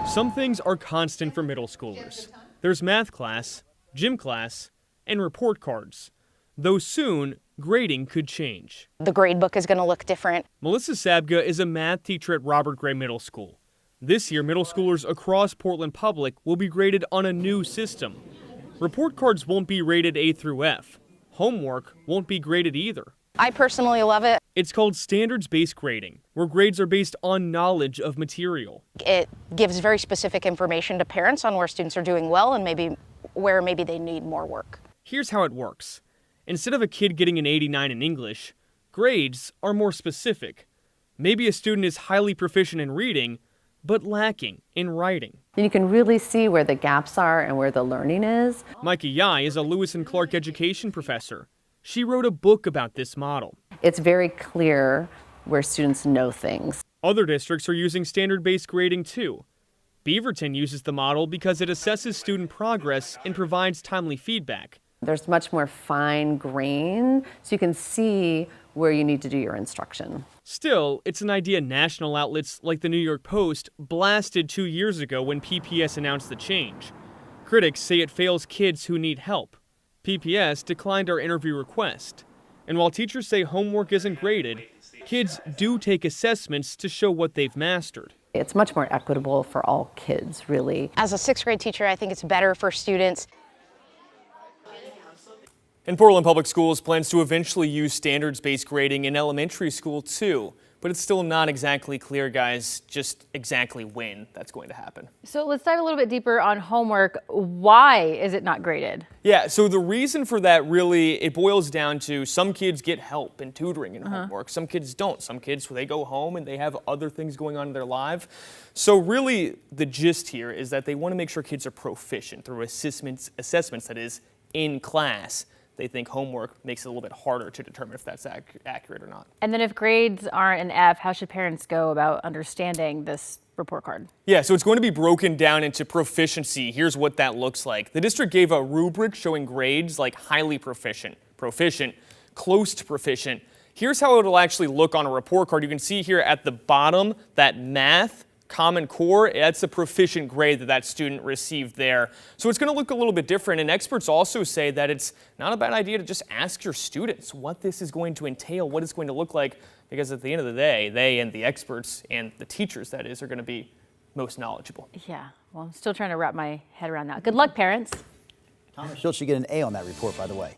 Some things are constant for middle schoolers. There's math class, gym class, and report cards. Though soon, grading could change. The grade book is going to look different. Melissa Sabga is a math teacher at Robert Gray Middle School. This year, middle schoolers across Portland Public will be graded on a new system. Report cards won't be rated A through F. Homework won't be graded either. I personally love it. It's called standards-based grading, where grades are based on knowledge of material. It gives very specific information to parents on where students are doing well and where maybe they need more work. Here's how it works. Instead of a kid getting an 89 in English, grades are more specific. Maybe a student is highly proficient in reading, but lacking in writing. And you can really see where the gaps are and where the learning is. Micah Yai is a Lewis and Clark education professor. She wrote a book about this model. It's very clear where students know things. Other districts are using standard-based grading too. Beaverton uses the model because it assesses student progress and provides timely feedback. There's much more fine grain, so you can see where you need to do your instruction. Still, it's an idea national outlets like the New York Post blasted 2 years ago when PPS announced the change. Critics say it fails kids who need help. PPS declined our interview request. And while teachers say homework isn't graded, kids do take assessments to show what they've mastered. It's much more equitable for all kids, really. As a sixth grade teacher, I think it's better for students. And Portland Public Schools plans to eventually use standards-based grading in elementary school too. But it's still not exactly clear, guys, just exactly when that's going to happen. So let's dive a little bit deeper on homework. Why is it not graded? Yeah, so the reason for that really, it boils down to some kids get help and tutoring in homework. Some kids don't. Some kids, they go home and they have other things going on in their life. So really, the gist here is that they want to make sure kids are proficient through assessments that is, in class. They think homework makes it a little bit harder to determine if that's accurate or not. And then if grades aren't an F, how should parents go about understanding this report card? Yeah, so it's going to be broken down into proficiency. Here's what that looks like. The district gave a rubric showing grades like highly proficient, proficient, close to proficient. Here's how it'll actually look on a report card. You can see here at the bottom that math, Common Core, that's a proficient grade that student received there. So it's going to look a little bit different, and experts also say that it's not a bad idea to just ask your students what this is going to entail, what it's going to look like, because at the end of the day, they and the experts and the teachers, that is, are going to be most knowledgeable. Yeah, well, I'm still trying to wrap my head around that. Good luck, parents. Thomas Schultz should get an A on that report, by the way.